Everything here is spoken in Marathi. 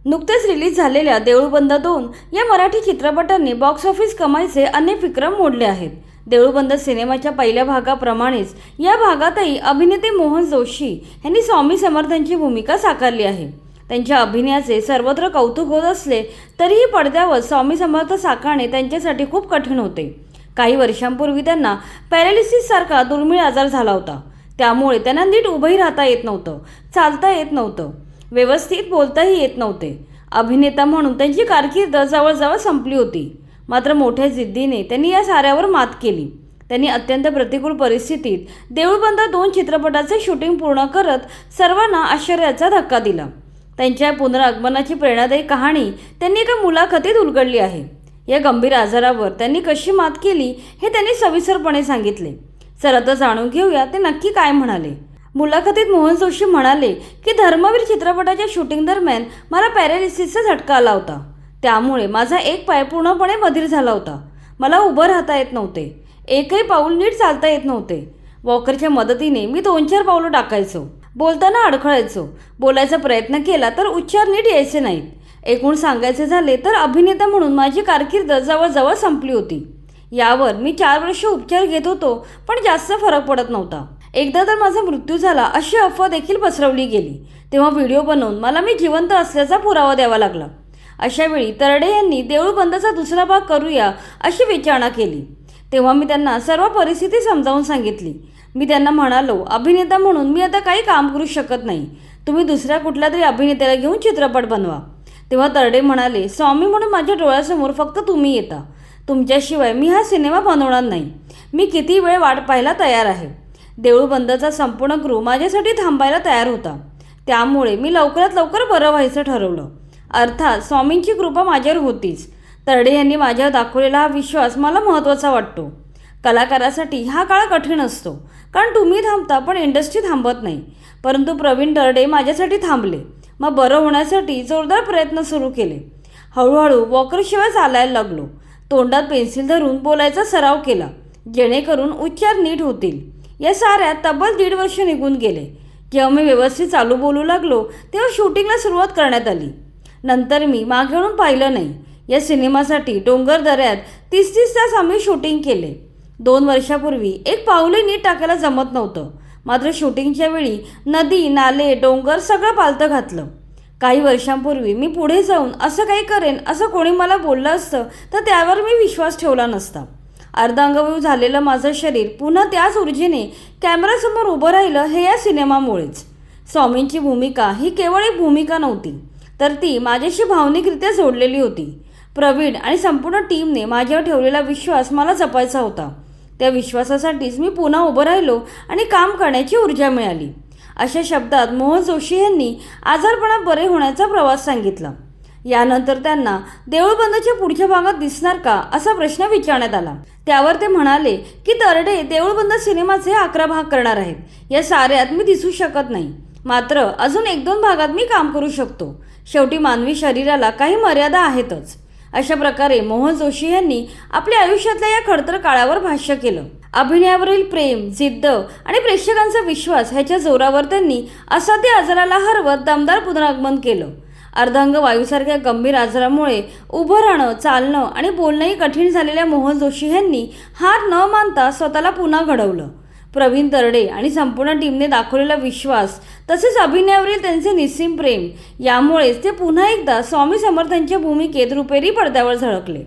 नुकतेच रिलीज झालेल्या देऊळ बंद 2 या मराठी चित्रपटाने बॉक्स ऑफिस कमाईचे अनेक विक्रम मोडले आहेत। देऊळ बंद सिनेमाच्या पहिल्या भागाप्रमाणेच या भागातही अभिनेते मोहन जोशी यांनी स्वामी समर्थांची भूमिका साकारली आहे। त्यांच्या अभिनयाचे सर्वत्र कौतुक होत असले तरीही पडद्यावर स्वामी समर्थ साकारणे त्यांच्यासाठी खूप कठीण होते। काही वर्षांपूर्वी त्यांना पॅरालिसिस सारखा दुर्मिळ आजार झाला होता। त्यामुळे त्यांना नीट उभंही राहता येत नव्हतं, चालता येत नव्हतं, व्यवस्थित बोलताही येत नव्हते। अभिनेता म्हणून त्यांची कारकीर्द जवळजवळ संपली होती। मात्र मोठ्या जिद्दीने त्यांनी या साऱ्यावर मात केली। त्यांनी अत्यंत प्रतिकूल परिस्थितीत देऊळ बंद 2 चित्रपटाचे शूटिंग पूर्ण करत सर्वांना आश्चर्याचा धक्का दिला। त्यांच्या पुनरागमनाची प्रेरणादायी कहाणी त्यांनी एका मुलाखतीत उलगडली आहे। या गंभीर आजारावर त्यांनी कशी मात केली हे त्यांनी सविस्तरपणे सांगितले। चला तर जाणून घेऊया ते नक्की काय म्हणाले। मुलाखतीत मोहन जोशी म्हणाले की धर्मवीर चित्रपटाच्या शूटिंग दरम्यान मला पॅरालिसिसचा झटका आला होता। त्यामुळे माझा एक पाय पूर्णपणे बधीर झाला होता। मला उभं राहता येत नव्हते, एकही पाऊल नीट चालता येत नव्हते। वॉकरच्या मदतीने मी 2-4 पावलं टाकायचो, बोलताना अडखळायचो, बोलायचा प्रयत्न केला तर उच्चार नीट यायचे नाहीत। एकूण सांगायचे झाले तर अभिनेता म्हणून माझी कारकीर्द जवळजवळ संपली होती। यावर मी 4 वर्ष उपचार घेत होतो, पण जास्त फरक पडत नव्हता। एकदा तर माझा मृत्यू झाला अशी अफवा देखील पसरवली गेली। तेव्हा व्हिडिओ बनवून मला मी जिवंत असल्याचा पुरावा द्यावा लागला। अशा वेळी तरडे यांनी देऊळ बंदचा दुसरा भाग करूया अशी विचारणा केली। तेव्हा मी त्यांना सर्व परिस्थिती समजावून सांगितली। मी त्यांना म्हणालो, अभिनेता म्हणून मी आता काही काम करू शकत नाही, तुम्ही दुसऱ्या कुठल्या तरी अभिनेत्याला घेऊन चित्रपट बनवा। तेव्हा तरडे म्हणाले, स्वामी म्हणून माझ्या डोळ्यासमोर फक्त तुम्ही येता, तुमच्याशिवाय मी हा सिनेमा बनवणार नाही। मी किती वेळ वाट पाहायला तयार आहे। देऊळ बंदचा संपूर्ण क्रू माझ्यासाठी थांबायला तयार होता। त्यामुळे मी लवकरात लवकर बरं व्हायचं ठरवलं। अर्थात स्वामींची कृपा माझ्यावर होतीच। तरडे यांनी माझ्यावर दाखवलेला हा विश्वास मला महत्त्वाचा वाटतो। कलाकारासाठी हा काळ कठीण असतो, कारण तुम्ही थांबता पण इंडस्ट्री थांबत नाही। परंतु प्रवीण तरडे माझ्यासाठी थांबले। मग बरं होण्यासाठी जोरदार प्रयत्न सुरू केले। हळूहळू वॉकरशिवाय चालायला लागलो। तोंडात पेन्सिल धरून बोलायचा सराव केला, जेणेकरून उच्चार नीट होतील। या साऱ्यात तब्बल 1.5 वर्ष निघून गेले। जेव्हा मी व्यवस्थित चालू बोलू लागलो तेव्हा शूटिंगला सुरुवात करण्यात आली। नंतर मी मागे वळून पाहिलं नाही। या सिनेमासाठी डोंगर दऱ्यात 30-30 तास आम्ही शूटिंग केले। 2 वर्षापूर्वी एक पाऊलही नीट टाकायला जमत नव्हतं। मात्र शूटिंगच्या वेळी नदी, नाले, डोंगर सगळं पालथं घातलं। काही वर्षांपूर्वी मी पुढे जाऊन असं काही करेन असं कोणी मला बोललं असतं तर त्यावर मी विश्वास ठेवला नसता। अर्धांगवायू झालेलं माझं शरीर पुन्हा त्याच ऊर्जेने कॅमेरासमोर उभं राहिलं हे या सिनेमामुळेच। स्वामींची भूमिका ही केवळ एक भूमिका नव्हती, तर ती माझ्याशी भावनिकरित्या जोडलेली होती। प्रवीण आणि संपूर्ण टीमने माझ्यावर ठेवलेला विश्वास मला जपायचा होता। त्या विश्वासासाठीच मी पुन्हा उभं राहिलो आणि काम करण्याची ऊर्जा मिळाली। अशा शब्दात मोहन जोशी यांनी आजारपणात बरे होण्याचा प्रवास सांगितला। यानंतर त्यांना देऊळ बंदच्या पुढच्या भागात दिसणार का असा प्रश्न विचारण्यात आला। त्यावर ते म्हणाले की तरडे देऊळ बंद सिनेमाचे 11 भाग करणार आहेत। या साऱ्यात मी दिसू शकत नाही, मात्र अजून 1-2 भागात मी काम करू शकतो। शेवटी मानवी शरीराला काही मर्यादा आहेतच। अशा प्रकारे मोहन जोशी यांनी आपल्या आयुष्यातल्या या खडतर काळावर भाष्य केलं। अभिनयावरील प्रेम, जिद्द आणि प्रेक्षकांचा विश्वास ह्याच्या जोरावर त्यांनी असाध्य आजाराला हरवत दमदार पुनरागमन केलं। अर्धांग वायूसारख्या गंभीर आजारामुळे उभं राहणं, चालणं आणि बोलणंही कठीण झालेल्या मोहन जोशी यांनी हार न मानता स्वतःला पुन्हा घडवलं। प्रवीण तरडे आणि संपूर्ण टीमने दाखवलेला विश्वास तसेच अभिनयावरील त्यांचे निस्सीम प्रेम यामुळेच ते पुन्हा एकदा स्वामी समर्थांच्या भूमिकेत रुपेरी पडद्यावर झळकले।